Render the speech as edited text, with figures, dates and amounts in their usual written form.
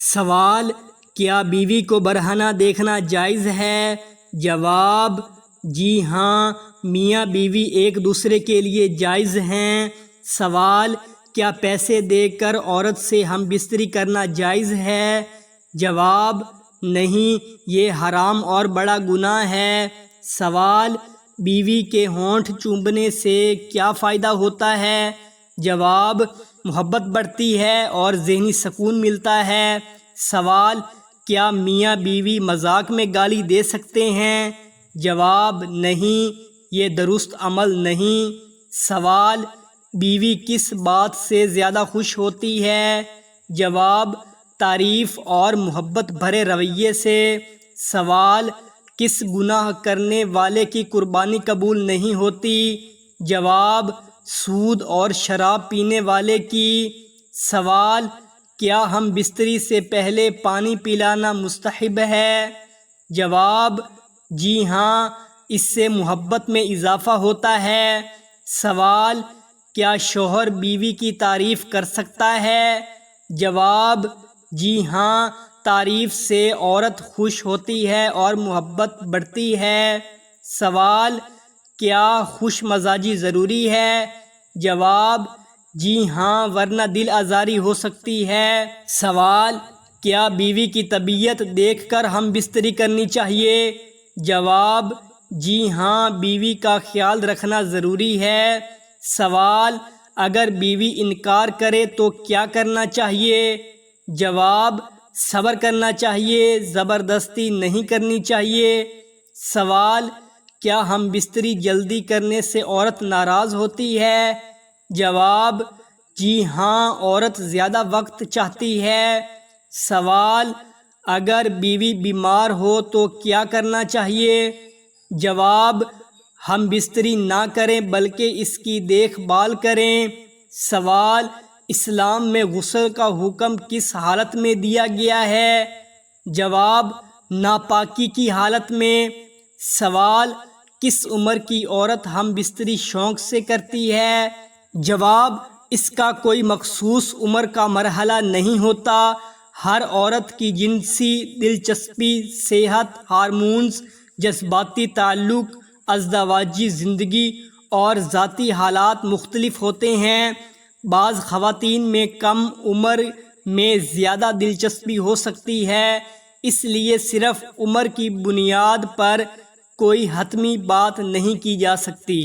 سوال: کیا بیوی کو برہنہ دیکھنا جائز ہے؟ جواب: جی ہاں، میاں بیوی ایک دوسرے کے لیے جائز ہیں۔ سوال: کیا پیسے دے کر عورت سے ہم بستری کرنا جائز ہے؟ جواب: نہیں، یہ حرام اور بڑا گناہ ہے۔ سوال: بیوی کے ہونٹ چومنے سے کیا فائدہ ہوتا ہے؟ جواب: محبت بڑھتی ہے اور ذہنی سکون ملتا ہے۔ سوال: کیا میاں بیوی مذاق میں گالی دے سکتے ہیں؟ جواب: نہیں، یہ درست عمل نہیں۔ سوال: بیوی کس بات سے زیادہ خوش ہوتی ہے؟ جواب: تعریف اور محبت بھرے رویے سے۔ سوال: کس گناہ کرنے والے کی قربانی قبول نہیں ہوتی؟ جواب: سود اور شراب پینے والے کی۔ سوال: کیا ہم بستری سے پہلے پانی پلانا مستحب ہے؟ جواب: جی ہاں، اس سے محبت میں اضافہ ہوتا ہے۔ سوال: کیا شوہر بیوی کی تعریف کر سکتا ہے؟ جواب: جی ہاں، تعریف سے عورت خوش ہوتی ہے اور محبت بڑھتی ہے۔ سوال: کیا خوش مزاجی ضروری ہے؟ جواب: جی ہاں، ورنہ دل آزاری ہو سکتی ہے۔ سوال: کیا بیوی کی طبیعت دیکھ کر ہم بستری کرنی چاہیے؟ جواب: جی ہاں، بیوی کا خیال رکھنا ضروری ہے۔ سوال: اگر بیوی انکار کرے تو کیا کرنا چاہیے؟ جواب: صبر کرنا چاہیے، زبردستی نہیں کرنی چاہیے۔ سوال: کیا ہم بستری جلدی کرنے سے عورت ناراض ہوتی ہے؟ جواب: جی ہاں، عورت زیادہ وقت چاہتی ہے۔ سوال: اگر بیوی بیمار ہو تو کیا کرنا چاہیے؟ جواب: ہم بستری نہ کریں بلکہ اس کی دیکھ بھال کریں۔ سوال: اسلام میں غسل کا حکم کس حالت میں دیا گیا ہے؟ جواب: ناپاکی کی حالت میں۔ سوال: کس عمر کی عورت ہم بستری شوق سے کرتی ہے؟ جواب: اس کا کوئی مخصوص عمر کا مرحلہ نہیں ہوتا۔ ہر عورت کی جنسی دلچسپی، صحت، ہارمونز، جذباتی تعلق، ازدواجی زندگی اور ذاتی حالات مختلف ہوتے ہیں۔ بعض خواتین میں کم عمر میں زیادہ دلچسپی ہو سکتی ہے، اس لیے صرف عمر کی بنیاد پر کوئی حتمی بات نہیں کی جا سکتی۔